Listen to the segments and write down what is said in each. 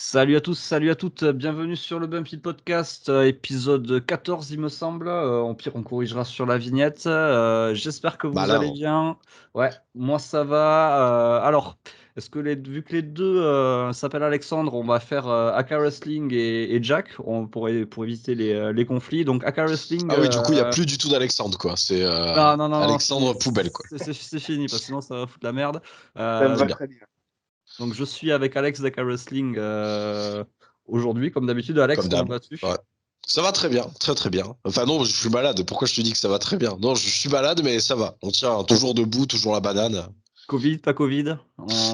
Salut à tous, salut à toutes, bienvenue sur le Bumpy Podcast, épisode 14 il me semble. Au pire on corrigera sur la vignette. J'espère que vous allez Malin. bien. Ouais, moi ça va. Alors, est-ce que vu que les deux s'appellent Alexandre, on va faire Aka Wrestling et Jack pour éviter les conflits. Donc Aka Wrestling, Ah oui, du coup, il n'y a plus du tout d'Alexandre, quoi. C'est non, non, non, non, Alexandre Poubelle, quoi. c'est fini, parce que sinon ça va foutre la merde. Ça me Euh, C'est va bien. très bien. donc je suis avec Alex d'Aka Wrestling aujourd'hui, comme d'habitude. Alex, Comme comment d'hab. vas-tu? Ouais. Ça va très bien, très très bien. Enfin non, je suis malade. Pourquoi je te dis que ça va très bien? Non, je suis malade, mais ça va. On tient toujours debout, toujours la banane. Covid, pas Covid?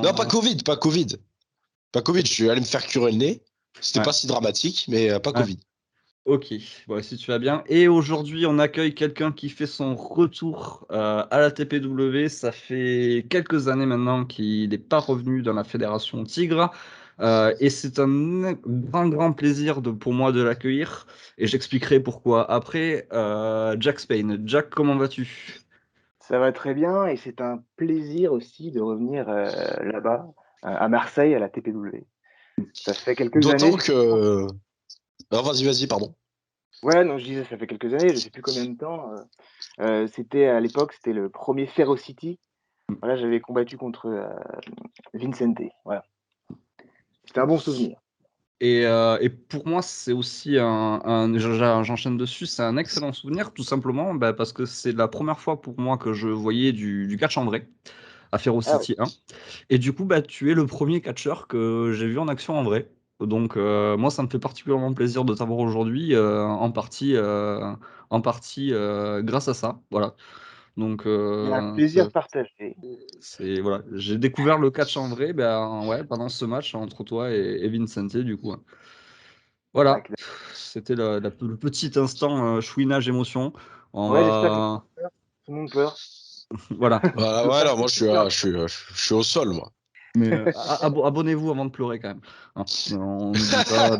Non, pas Covid, pas Covid. Pas Covid, je suis allé me faire curer le nez. C'était Ouais, pas si dramatique, mais pas ouais. Covid. Ok, bon, si tu vas bien. Et aujourd'hui, on accueille quelqu'un qui fait son retour à la TPW. Ça fait quelques années maintenant qu'il n'est pas revenu dans la fédération Tigre. Et c'est un grand plaisir pour moi de l'accueillir. Et j'expliquerai pourquoi après. Jack Spain. Jack, comment vas-tu? Ça va très bien et c'est un plaisir aussi de revenir là-bas, à Marseille, à la TPW. Ça fait quelques années, D'autant je sais plus combien. que... Non, vas-y, pardon. Ouais, non, je disais, ça fait quelques années, je sais plus combien de temps. C'était à l'époque, c'était le premier Ferocity. Voilà, j'avais combattu contre Vincente. Voilà, c'était un bon souvenir. Et pour moi, c'est aussi j'enchaîne dessus, c'est un excellent souvenir, tout simplement parce que c'est la première fois pour moi que je voyais du catch en vrai à Ah oui, Ferocity 1. Et du coup, tu es le premier catcheur que j'ai vu en action en vrai. Donc, moi, ça me fait particulièrement plaisir de t'avoir aujourd'hui, en partie grâce à ça. Voilà. Donc, c'est un plaisir partagé. voilà, j'ai découvert le catch en vrai, ouais, pendant ce match entre toi et Vincente, du coup, hein. Ah, Voilà, c'était le petit instant chouinage émotion. On ouais, j'espère que va, tout le monde pleure. voilà. Voilà, ouais, non, moi je suis au sol, moi. Mais abonnez-vous avant de pleurer quand même, hein. On n'oublie pas,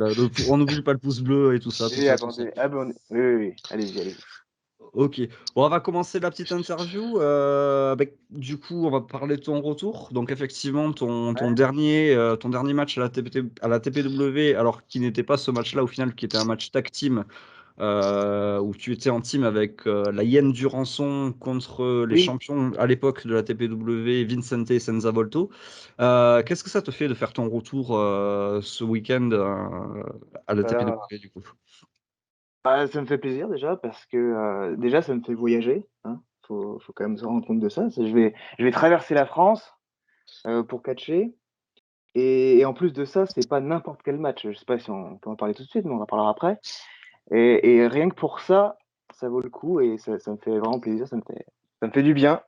on n'oublie pas le pouce bleu et tout ça, tout Et ça, tout ça. abonnez. Oui, oui, oui. Allez-y, allez-y. Ok, bon, on va commencer la petite interview. Du coup, on va parler de ton retour. Donc, effectivement, ton dernier match à la TPW, alors qui n'était pas ce match-là au final, qui était un match tag team, où tu étais en team avec la Hyène du Rançon contre les Oui, champions à l'époque de la TPW, Vincente et Senza Volto. Qu'est-ce que ça te fait de faire ton retour ce week-end à la voilà. TPW du coup? Bah, ça me fait plaisir déjà parce que, déjà ça me fait voyager, hein. Faut quand même se rendre compte de ça. C'est je vais traverser la France, pour catcher et en plus de ça, c'est pas n'importe quel match. Je sais pas si on peut en parler tout de suite, mais on en parlera après et rien que pour ça, ça vaut le coup et ça me fait vraiment plaisir, ça me fait du bien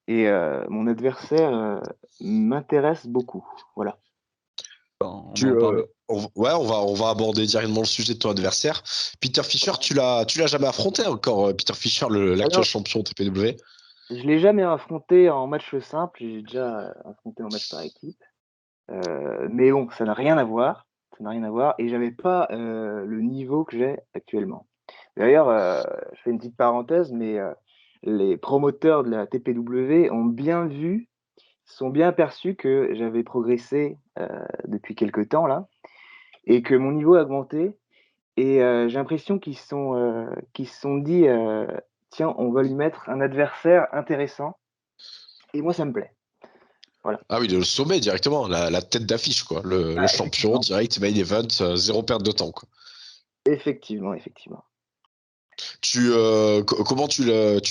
et mon adversaire, m'intéresse beaucoup. Voilà. On va en parler. Ouais, on va aborder directement le sujet de ton adversaire. Peter Fischer, tu l'as jamais affronté encore, Peter Fischer, l'actuel Alors, champion TPW. je l'ai jamais affronté en match simple, j'ai déjà affronté en match par équipe. Mais bon, ça n'a rien à voir, ça n'a rien à voir et j'avais pas, le niveau que j'ai actuellement. D'ailleurs, je fais une petite parenthèse, mais les promoteurs de la TPW ont bien vu, sont bien aperçus que j'avais progressé, depuis quelque temps là et que mon niveau a augmenté et j'ai l'impression qu'ils se sont dit, «Tiens, on va lui mettre un adversaire intéressant» et moi ça me plaît. Voilà. Ah oui, le sommet directement, la tête d'affiche, quoi. Le Ah champion, effectivement, direct, main event, zéro perte de temps, quoi. effectivement. Comment tu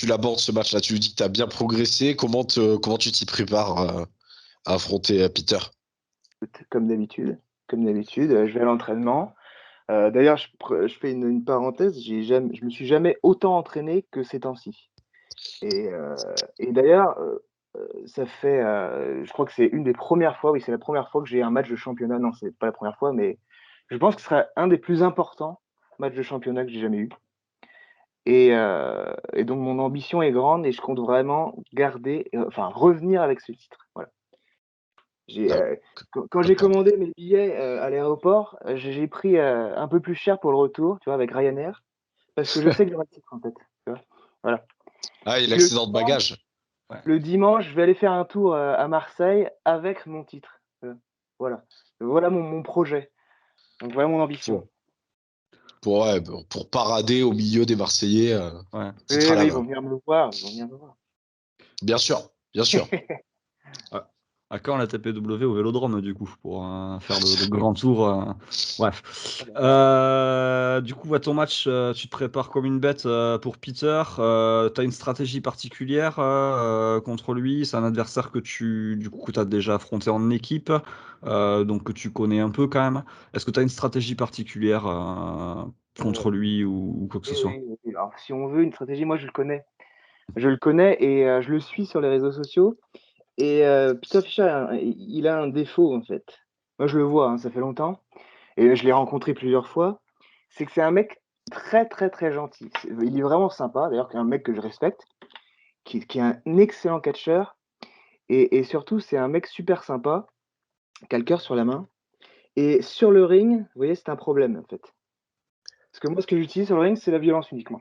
l'abordes ce match-là? Tu dis que tu as bien progressé. Comment tu t'y prépares à affronter Peter? Comme d'habitude, je vais à l'entraînement. D'ailleurs, je fais une parenthèse, je me suis jamais autant entraîné que ces temps-ci et d'ailleurs, ça fait, je crois que c'est une des premières fois, oui, c'est la première fois que j'ai un match de championnat. Non, c'est pas la première fois, mais je pense que ce sera un des plus importants matchs de championnat que j'ai jamais eu et donc mon ambition est grande et je compte vraiment garder, enfin revenir avec ce titre, voilà. J'ai, D'ac- quand j'ai D'accord. commandé mes billets, à l'aéroport, j'ai pris, un peu plus cher pour le retour, tu vois, avec Ryanair, parce que je sais que j'aurai le titre en tête, tu vois? Voilà. Ah, et Et puis le l'accident de dimanche bagage. Ouais. le dimanche, je vais aller faire un tour, à Marseille avec mon titre, tu vois? Voilà. Voilà mon projet. Donc voilà mon ambition. Pour parader au milieu des Marseillais, Ouais. titre Oui, à la mais ils vont main. venir me voir. Ils vont venir me voir. Bien sûr, bien sûr. À à quand la TPW au Vélodrome, du coup, pour faire le grand tour. Bref. Du coup, ton match, tu te prépares comme une bête pour Peter. Tu as une stratégie particulière contre lui. C'est un adversaire du coup, que tu as déjà affronté en équipe, donc que tu connais un peu quand même. Est-ce que tu as une stratégie particulière Euh, contre lui ou quoi que ce oui, soit? oui, oui. Alors, si on veut une stratégie, moi je le connais. Je le connais et je le suis sur les réseaux sociaux. Et Peter Fischer, il a un défaut en fait. Moi je le vois, hein, ça fait longtemps. Et je l'ai rencontré plusieurs fois. C'est que c'est un mec très très très gentil. Il est vraiment sympa. D'ailleurs, c'est un mec que je respecte, qui est un excellent catcheur. Et surtout, c'est un mec super sympa, qui a le cœur sur la main. Et sur le ring, vous voyez, c'est un problème en fait. Parce que moi, ce que j'utilise sur le ring, c'est la violence uniquement.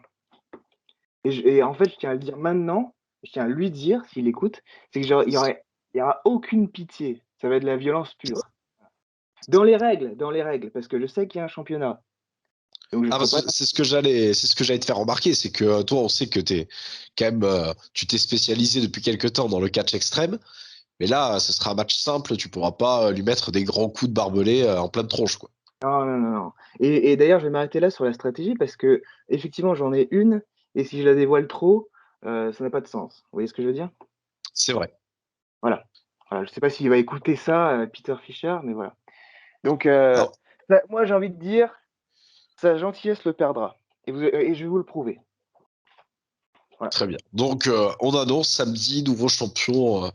Et en fait, je tiens à le dire maintenant, je tiens à lui dire, s'il écoute, c'est que genre, il y aura aucune pitié. Ça va être de la violence pure. Dans les règles, parce que je sais qu'il y a un championnat. Donc je Ah, ferai parce pas. que c'est ce que j'allais te faire remarquer, c'est que toi, on sait que quand même, tu t'es spécialisé depuis quelques temps dans le catch extrême, mais là, ce sera un match simple, tu pourras pas lui mettre des grands coups de barbelé en pleine tronche, quoi. Non, non, non, non. Et d'ailleurs, je vais m'arrêter là sur la stratégie parce que effectivement, j'en ai une, et si je la dévoile trop, ça n'a pas de sens. Vous voyez ce que je veux dire? C'est vrai. Voilà. Voilà, je sais pas s'il va écouter ça, Peter Fischer, mais voilà. Donc, Alors, moi, j'ai envie de dire, sa gentillesse le perdra. Et je vais vous le prouver. Voilà. très bien. Donc, on annonce samedi nouveau champion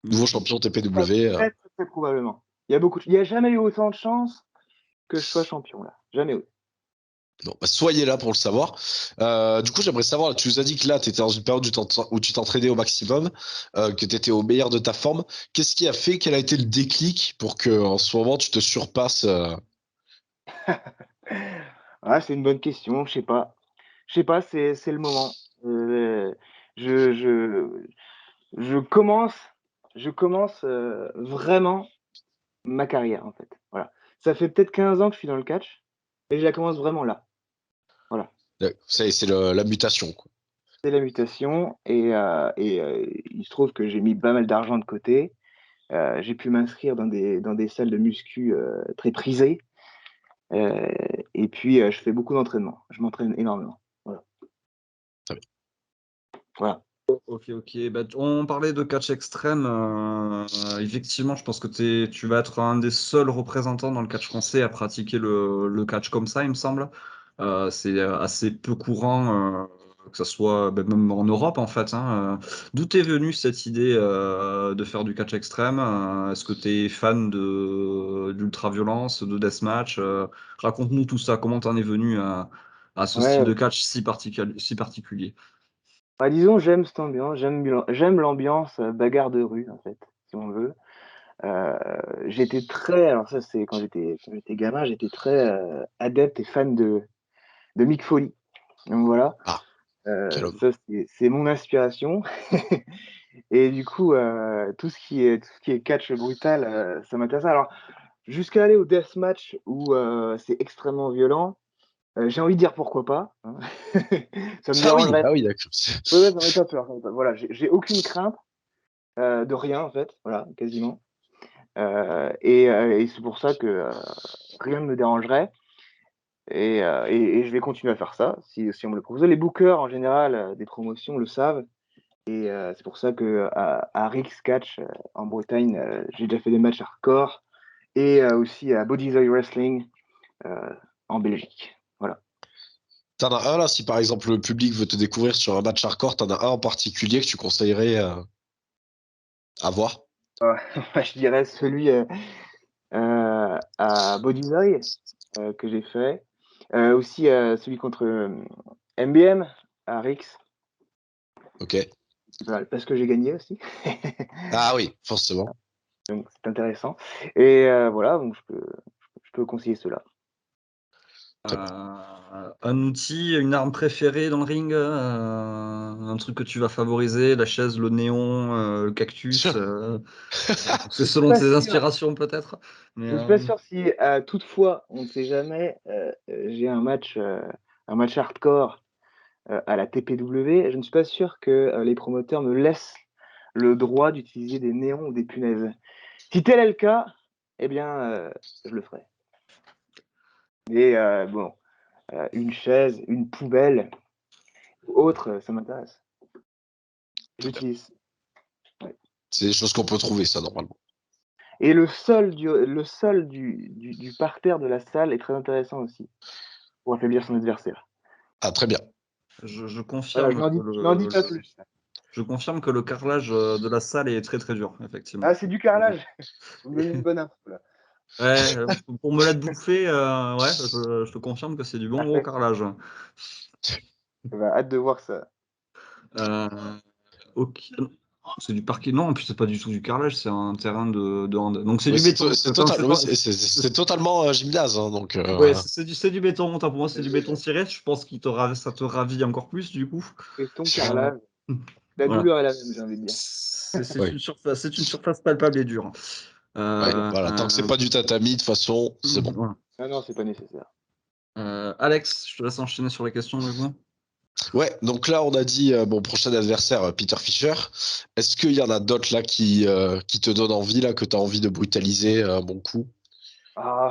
Très, TPW. très, très, très probablement. Il y a jamais eu autant de chances que je sois champion là. Jamais eu. Non, bah, soyez là pour le savoir. Du coup, j'aimerais savoir, tu nous as dit que là, tu étais dans une période où tu t'entraînais au maximum, que tu étais au meilleur de ta forme. Qu'est-ce qui a fait, quel a été le déclic pour que en ce moment, tu te surpasses Ah, c'est une bonne question. Je sais pas. C'est le moment. Je, je, je commence, je commence vraiment ma carrière en fait. Voilà. Ça fait peut-être 15 ans que je suis dans le catch, et je la commence vraiment là. Voilà. c'est la mutation, quoi. C'est la mutation il se trouve que j'ai mis pas mal d'argent de côté. J'ai pu m'inscrire dans des salles de muscu très prisées. Euh, et puis je fais beaucoup d'entraînement. Je m'entraîne énormément. Voilà. Très bien. Voilà. Ok, ok. Bah, on parlait de catch extrême. Effectivement, je pense que tu vas être un des seuls représentants dans le catch français à pratiquer le catch comme ça, il me semble. C'est assez peu courant, que ce soit même en Europe, en fait, hein. D'où t'es venue cette idée de faire du catch extrême? Est-ce que tu es fan d'ultra-violence, de deathmatch? Raconte-nous tout ça. Comment t'en es venu à ce style Ouais. de catch si particulier? Bah, disons, j'aime cette ambiance. J'aime l'ambiance bagarre de rue en fait, si on veut. Euh, J'étais très, alors ça c'est quand j'étais gamin, j'étais très adepte et fan de Mick Foley. Donc voilà. Ah, quel homme. Ça, c'est mon inspiration. Et du coup, tout ce qui est catch brutal, ça m'intéresse. Alors, jusqu'à aller au deathmatch où c'est extrêmement violent, j'ai envie de dire pourquoi pas, hein. Ça me dérangerait. Ah oui, d'accord. Ouais, ouais, j'en ai pas peur. Voilà, j'ai aucune crainte de rien, en fait. Voilà, quasiment. Et c'est pour ça que rien ne me dérangerait. Et je vais continuer à faire ça si on me le propose. Les bookers, en général, des promotions le savent. Et c'est pour ça que à Rix Catch en Bretagne, j'ai déjà fait des matchs hardcore et aussi à Body Zoy Wrestling euh, en Belgique. Voilà. T'en as un là, si par exemple le public veut te découvrir sur un match hardcore, t'en as un en particulier que tu conseillerais à voir? Je dirais celui à Body Zoy que j'ai fait. Aussi celui contre MBM à Rix, Ok. parce que j'ai gagné aussi. Ah oui, forcément. Donc c'est intéressant. Et voilà, donc je peux conseiller cela. Un outil, une arme préférée dans le ring, un truc que tu vas favoriser, la chaise, le néon, le cactus, c'est selon Pas tes sûr. inspirations peut-être. Mais, Je ne suis pas sûr si, toutefois, on ne sait jamais, j'ai un match hardcore à la TPW, je ne suis pas sûr que les promoteurs me laissent le droit d'utiliser des néons ou des punaises. Si tel est le cas, eh bien, je le ferai. Mais bon, une chaise, une poubelle ou autre, ça m'intéresse. J'utilise. Ouais. C'est des choses qu'on peut trouver, ça, normalement. Et le sol du parterre de la salle est très intéressant aussi pour affaiblir son adversaire. Ah, très bien. je Voilà, confirme je n'en dis pas plus. je confirme que le carrelage de la salle est très très dur, effectivement. Ah, c'est du carrelage. Vous me donnez une bonne info là. Ouais, pour me l'être bouffé, ouais, je te confirme que c'est du bon gros carrelage. Bah, hâte de voir ça. Ok. C'est du parquet. Non, en plus, c'est pas du tout du carrelage, c'est un terrain de hand. Donc, c'est Oui, du béton. c'est totalement gymnase, hein, donc. Ouais, c'est du béton. Pour moi, c'est du béton ciré. Je pense que ça te ravit encore plus, du coup. Béton, carrelage. La Voilà. douleur est la même, j'ai envie de dire. C'est Oui. une surface palpable et dure. Voilà, tant que c'est pas du tatami, de toute façon, c'est bon. Voilà. Ah non, c'est pas nécessaire. Alex, je te laisse enchaîner sur les questions, du coup. Ouais, donc là, on a dit mon prochain adversaire, Peter Fischer. Est-ce qu'il y en a d'autres là qui te donnent envie, là, que tu as envie de brutaliser mon coup? Ah,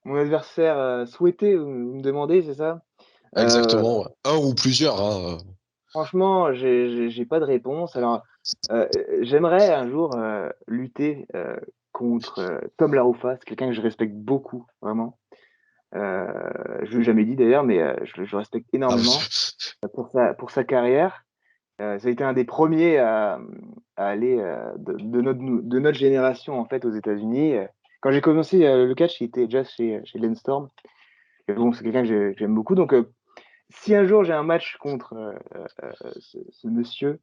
mon adversaire souhaité, vous me demandez, c'est ça? Exactement, ouais. Un ou plusieurs, hein. Franchement, j'ai pas de réponse. Alors, j'aimerais un jour lutter contre Tom Laroufa, c'est quelqu'un que je respecte beaucoup, vraiment. Je l'ai jamais dit d'ailleurs, mais je respecte Ah, énormément pour sa carrière. Ça a été un des premiers à aller de notre génération en fait aux États-Unis. Quand j'ai commencé le catch, il était déjà chez Lance Storm. Et bon, c'est quelqu'un que j'aime beaucoup. Donc, si un jour j'ai un match contre ce monsieur,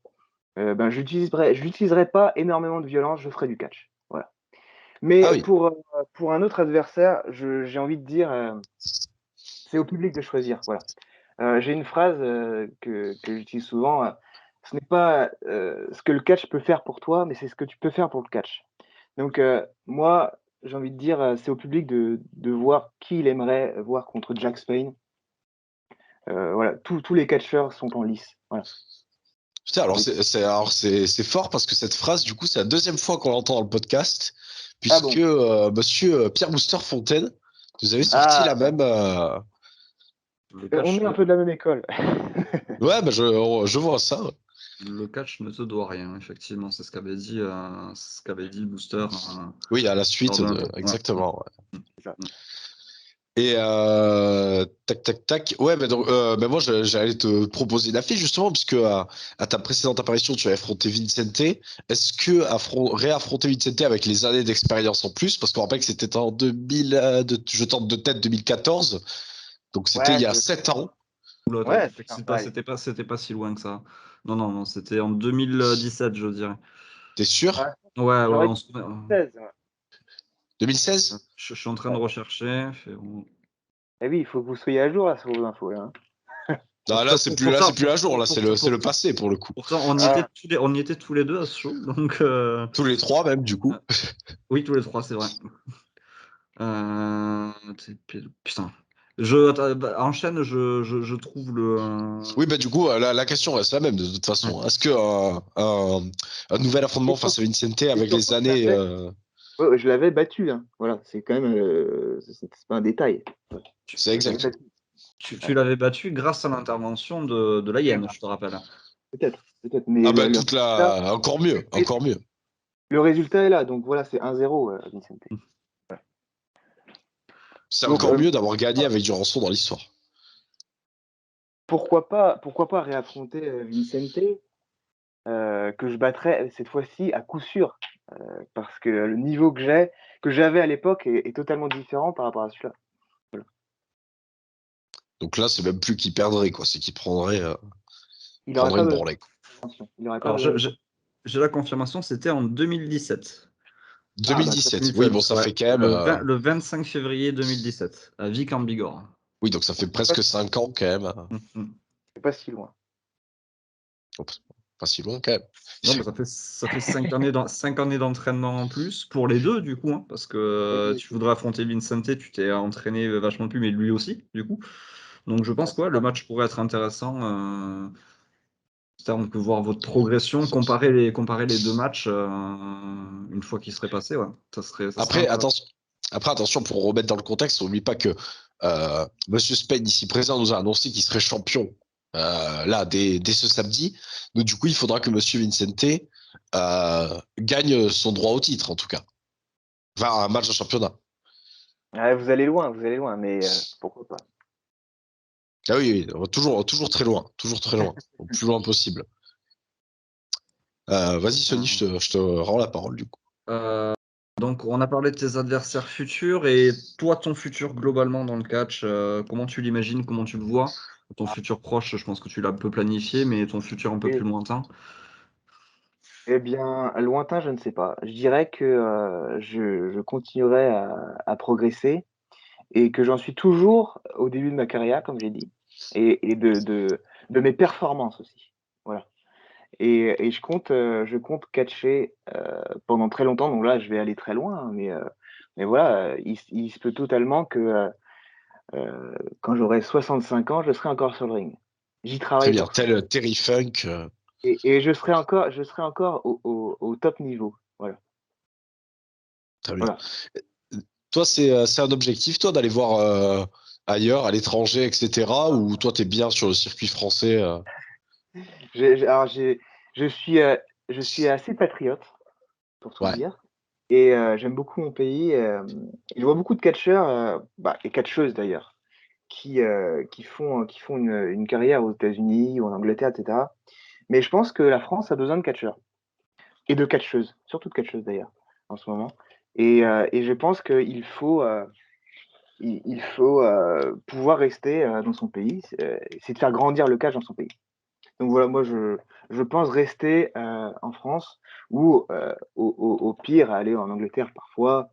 ben, je n'utiliserai pas énormément de violence, je ferai du catch. Voilà. ah Mais oui. pour un autre adversaire, j'ai envie de dire, c'est au public de choisir. Voilà. J'ai une phrase que j'utilise souvent. Ce n'est pas ce que le catch peut faire pour toi, mais c'est ce que tu peux faire pour le catch. Donc, moi, j'ai envie de dire, c'est au public de voir qui il aimerait voir contre Jack Spain. Voilà, tous les catcheurs sont en lice. Voilà. Putain, alors Donc, c'est fort parce que cette phrase, du coup, c'est la deuxième fois qu'on l'entend dans le podcast, ah puisque bon. monsieur Pierre Booster Fontaine nous avait sorti la Ah, même. Le on catch, est un peu de la même école. Ouais, bah je vois ça. le catch ne te doit rien, effectivement. C'est ce qu'avait dit Booster. Oui, à la Lors suite, d'un ouais. exactement. Ouais. C'est ça. Et tac, tac, tac. Ouais, mais donc, mais moi, j'allais te proposer une affiche justement, puisque à ta précédente apparition, tu as affronté Vincente. Est-ce que réaffronter Vincente avec les années d'expérience en plus, parce qu'on rappelle que c'était en 2000, je tente de tête 2014, donc c'était il Ouais, y a 7 ans. Oula, ouais, c'est sympa. c'était pas si loin que ça. Non, non, non, c'était en 2017, je dirais. T'es sûr? Ouais, Ouais, ouais, j'aurais on dit se connaît. 16. Ouais. 2016? Je suis en train de rechercher. Eh oui, il faut que vous soyez à jour là, sur vos infos. Là, hein. Non, là, c'est plus à jour, là, c'est le passé pour le coup. Pourtant, Ah, on y était tous les deux à ce show, donc Tous les trois, même, du coup. oui, tous les trois, c'est vrai. Putain. Attends, bah, enchaîne, je trouve le. Oui, bah du coup, la question reste la même de toute Ouais. façon. Est-ce que un nouvel affrontement et face à surtout, Vincente et avec les surtout, années. ouais, ouais, je l'avais battu. Hein. Voilà, c'est quand même, c'est pas un détail. Ouais, Tu, C'est je l'avais exact. battu. tu Ouais. l'avais battu grâce à l'intervention de la hyène, je te rappelle. Peut-être, mais Ah bah toute résultat, la. Encore mieux, encore mieux. le résultat est là. Donc voilà, c'est 1-0, Vincent. Voilà. C'est Donc, encore mieux d'avoir gagné avec du rançon dans l'histoire. pourquoi pas réaffronter Vincente, que je battrais cette fois-ci à coup sûr, parce que le niveau que j'avais à l'époque est totalement différent par rapport à celui-là. Voilà. Donc là, c'est même plus qu'il perdrait, quoi. C'est qu'il Il n'aurait prendrait pas une besoin branlée, quoi. d'attention. Il n'aurait pas Alors, besoin de... j'ai la confirmation, c'était en 2017. Ah, bah, 2017. Oui, bon, ça fait quand même. Le 25 février 2017, à Vic en Bigorre. Oui, donc ça fait presque 5 ans quand même. c'est pas si loin. Pas si loin quand même. Non, mais ça fait 5 années d'entraînement en plus pour les deux, du coup, hein, parce que tu voudrais affronter Vincente, tu t'es entraîné vachement plus, mais lui aussi, du coup. Donc je pense que le match pourrait être intéressant. On peut voir votre progression, comparer les deux matchs une fois qu'ils seraient passés. Ouais. Ça serait Après, intéressant. attention, pour remettre dans le contexte, on n'oublie pas que Monsieur Spain, ici présent, nous a annoncé qu'il serait champion là dès ce samedi. Donc du coup, il faudra que Monsieur Vincente gagne son droit au titre, en tout cas. Enfin, un match de championnat. Ouais, vous allez loin, mais pourquoi pas. Ah oui, toujours très loin, au plus loin possible. Vas-y, Sony, je te rends la parole du coup. Donc, on a parlé de tes adversaires futurs et toi, ton futur globalement dans le catch, comment tu l'imagines, comment tu le vois? Ton futur proche, je pense que tu l'as un peu planifié, mais ton futur un peu plus lointain. Eh bien, lointain, je ne sais pas. Je dirais que je continuerai à progresser et que j'en suis toujours au début de ma carrière, comme j'ai dit, et de mes performances aussi. Voilà. Et je compte catcher pendant très longtemps. Donc là, je vais aller très loin, hein, mais voilà, il se peut totalement que quand j'aurai 65 ans, je serai encore sur le ring. J'y Très travaille bien, pour ça. tel Terry Funk. Et je serai encore au top niveau. Voilà. Très bien. Voilà. Toi, c'est un objectif, toi, d'aller voir ailleurs, à l'étranger, etc. Ou toi, tu es bien sur le circuit français Alors, je suis, je suis assez patriote, pour tout Ouais, dire. Et j'aime beaucoup mon pays. Je vois beaucoup de catcheurs, et catcheuses d'ailleurs, qui font une carrière aux États-Unis ou en Angleterre, etc. Mais je pense que la France a besoin de catcheurs et de catcheuses, surtout de catcheuses d'ailleurs, en ce moment. Et je pense qu'il faut, il faut pouvoir rester dans son pays, c'est de faire grandir le catch dans son pays. Donc voilà, moi je pense rester en France ou au pire aller en Angleterre parfois,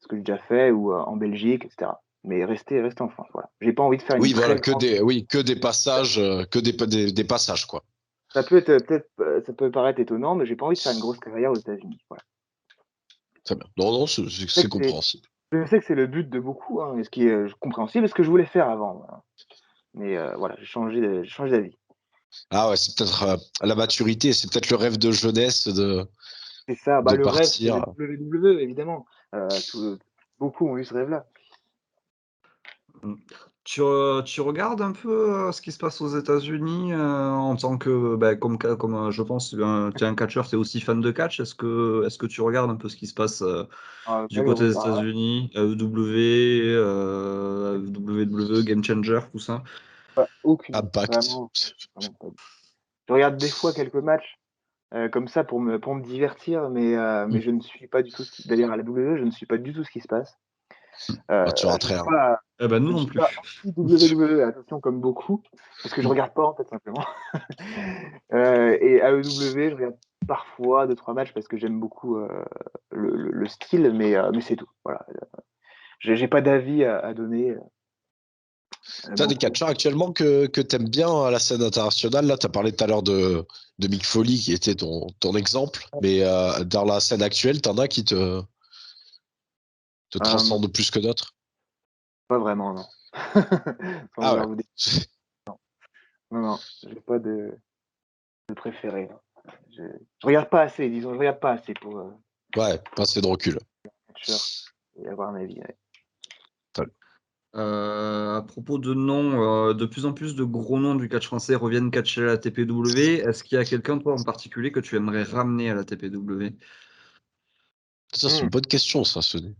ce que j'ai déjà fait, ou en Belgique, etc. Mais rester en France, voilà. J'ai pas envie de faire une oui, voilà, très grande. que des passages, des passages, quoi. Ça peut être peut-être, ça peut paraître étonnant, mais j'ai pas envie de faire une grosse carrière aux États-Unis. Voilà. Très bien. Non, Je sais c'est que c'est, compréhensible. je sais que c'est le but de beaucoup, hein, et ce qui est compréhensible, et ce que je voulais faire avant. Voilà. Mais voilà, j'ai changé d'avis. Ah ouais, c'est peut-être la maturité, c'est peut-être le rêve de jeunesse C'est ça, de le rêve, c'est le partir. WWE, évidemment. Beaucoup ont eu ce rêve-là. Mmh. Tu regardes un peu, ce qui se passe aux États-Unis, en tant que, comme, je pense, tu es un catcheur, tu es aussi fan de catch. Est-ce que tu regardes un peu ce qui se passe, du côté des Malheureusement, États-Unis, AEW, WWE, Game Changer, tout ça? aucune idée. Impact. Vraiment, vraiment pas. Je regarde des fois quelques matchs comme ça pour me divertir, mais je ne suis pas du tout ce qui. D'ailleurs, à la WWE, je ne suis pas du tout ce qui se passe. Bah, tu rates Je ne suis rien. pas, Eh ben, nous je ne non suis pas plus. anti-WWE, attention, comme beaucoup, parce que je regarde pas en fait simplement. Et AEW, je regarde parfois deux trois matchs parce que j'aime beaucoup le style, mais c'est tout. Voilà. J'ai pas d'avis à donner. T'as des Beaucoup. catcheurs actuellement que t'aimes bien à la scène internationale. Là, t'as parlé tout à l'heure de Mick Foley qui était ton exemple. Mais dans la scène actuelle, t'en as qui te Euh, transcendent plus que d'autres. Pas vraiment, non. Sans Ah vouloir ouais. vous dire. Non, non, j'ai pas de préféré. Non. Je regarde pas assez, disons, je regarde pas assez pour Ouais, pas assez de recul. catcheur et avoir un avis. Ouais. À propos de noms, de plus en plus de gros noms du catch français reviennent catcher à la TPW. Est-ce qu'il y a quelqu'un, toi, en particulier, que tu aimerais ramener à la TPW? Ça, c'est Hmm. une bonne question, ça, Sony.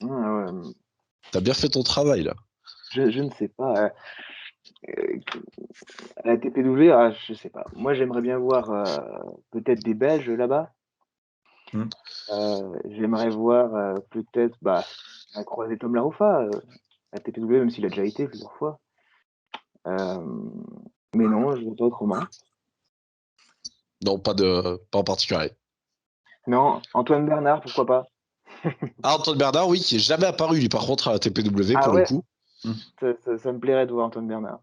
Ouais, T'as bien fait ton travail, là. je ne sais pas. Euh, à la TPW, je sais pas. Moi, j'aimerais bien voir peut-être des Belges là-bas. Mmh. J'aimerais voir peut-être un croisé Tom Larouffa à la TPW, même s'il a déjà été plusieurs fois. Euh, mais non, je ne vois pas autrement. Non, pas en particulier. Non, Antoine Bernard, pourquoi pas? Ah, Antoine Bernard, oui, qui est jamais apparu, lui, par contre, à la TPW, Ah pour le ouais, coup. ça me plairait de voir Antoine Bernard.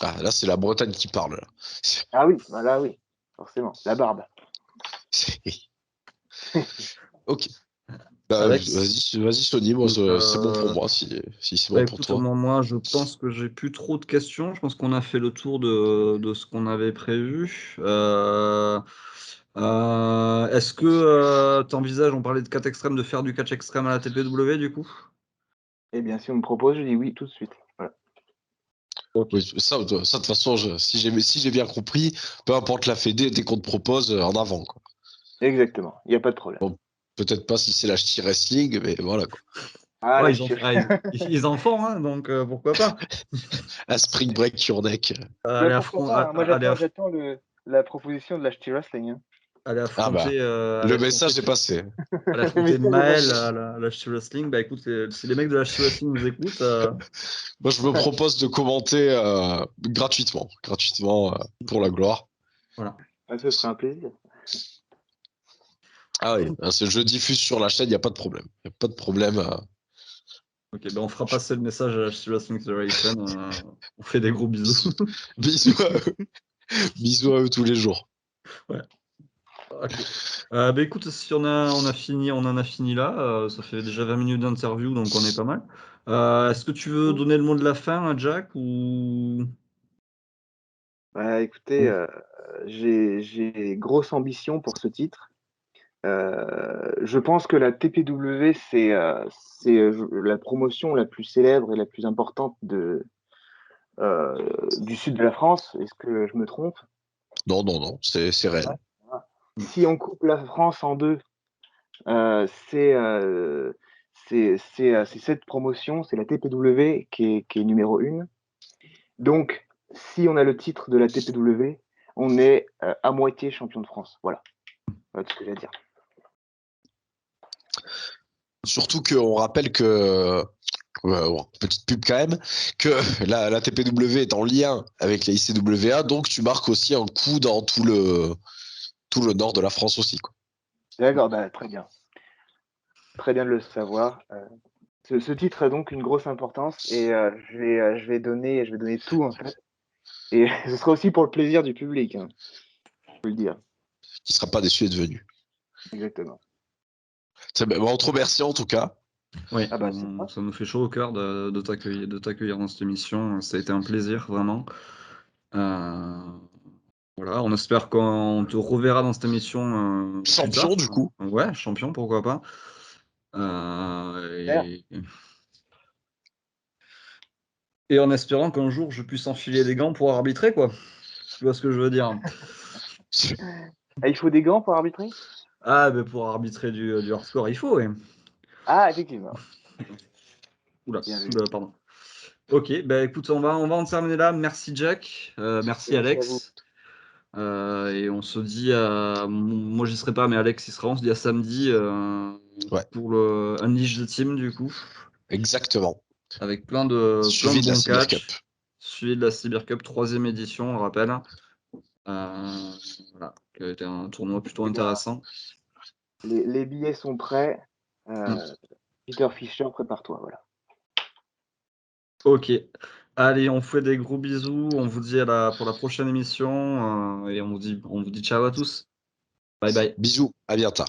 Ah, là, c'est la Bretagne qui parle, là. Ah oui, bah là oui, forcément, la barbe. Ok. Bah, Alex? vas-y, Sony, moi, Donc, c'est bon pour moi, si c'est bah bon pour écoute, toi. moi, je pense que j'ai plus trop de questions. Je pense qu'on a fait le tour de ce qu'on avait prévu. Est-ce que tu envisages, on parlait de 4 extrêmes, de faire du catch extrême à la TPW du coup? Eh bien, si on me propose, je dis oui tout de suite. Voilà. Ok. Oui, ça, de toute façon, si j'ai bien compris, peu importe la fédé, dès qu'on te propose, en avant, quoi. Exactement, il n'y a pas de problème. Bon, peut-être pas si c'est la ch'ti wrestling, mais voilà, quoi. Ah, Ouais, là, ils en, ils en font, hein, donc pourquoi pas? Un spring break your neck. bah, pourquoi pas, hein. Moi, Aller, j'attends la proposition de la Ch'ti Wrestling, hein. aller Ah bah, affronter, le message est passé. aller Le affronter message est Maël passé. à la Ch'ti Wrestling. Bah écoute, si les mecs de la Ch'ti Wrestling nous écoutent, Moi, je me propose de commenter gratuitement, pour la gloire. voilà. Ah, ce serait un plaisir. Ah oui, je diffuse sur la chaîne, il n'y a pas de problème. Il n'y a pas de problème. Ok, ben on fera passer le message à la Ch'ti Wrestling Federation. On fait des gros bisous. Bisous à eux. Bisous à eux tous les jours. Ouais. Ok. Bah écoute, si on a fini, on en a fini là. Ça fait déjà 20 minutes d'interview, donc on est pas mal. Est-ce que tu veux donner le mot de la fin à Jack ou... Bah, écoutez, j'ai grosse ambition pour ce titre. Je pense que la TPW, c'est la promotion la plus célèbre et la plus importante du sud de la France. Est-ce que je me trompe? Non, c'est réel. Voilà. Si on coupe la France en deux, euh, c'est euh, c'est cette promotion, c'est la TPW qui est numéro une. Donc, si on a le titre de la TPW, on est à moitié champion de France. Voilà, voilà tout ce que j'ai à dire. Surtout qu'on rappelle que, bon, petite pub quand même, que la TPW est en lien avec la ICWA, donc tu marques aussi un coup dans tout le nord de la France aussi, quoi. D'accord, bah, très bien. Très bien de le savoir. Ce titre a donc une grosse importance et je vais donner tout en fait. Et ce sera aussi pour le plaisir du public, hein, je peux le dire. Qui sera pas déçu d'être venu. Exactement. On te remercie en tout cas. Oui, Ah bah c'est ça. ça nous fait chaud au cœur de t'accueillir dans cette émission. Ça a été un plaisir, vraiment. Euh, voilà, on espère qu'on te reverra dans cette émission plus Champion tard. du coup. Ouais, champion, pourquoi pas. Super. Et en espérant qu'un jour je puisse enfiler des gants pour arbitrer, quoi. Tu vois ce que je veux dire? Ah, il faut des gants pour arbitrer? Ah, mais pour arbitrer du hardcore, il faut, ouais. Ah, effectivement. Oula, Bien vu. pardon. Ok, bah écoute, on va en terminer là. Merci Jack, merci Merci à vous. Alex. Et on se dit moi j'y serai pas, mais Alex y sera. On se dit à samedi Ouais, pour le Unleash the Team du coup, exactement. avec plein de Suivi de la bons Cyber Cup. catchs, suivi de la Cyber Cup 3e édition, on le rappelle. Voilà, qui a été un tournoi plutôt Eh bien, intéressant. les billets sont prêts. Mm. Peter Fischer, prépare-toi, voilà. Ok, allez, on fait des gros bisous. On vous dit pour la prochaine émission et on vous dit ciao à tous. Bye bye. Bisous, à bientôt.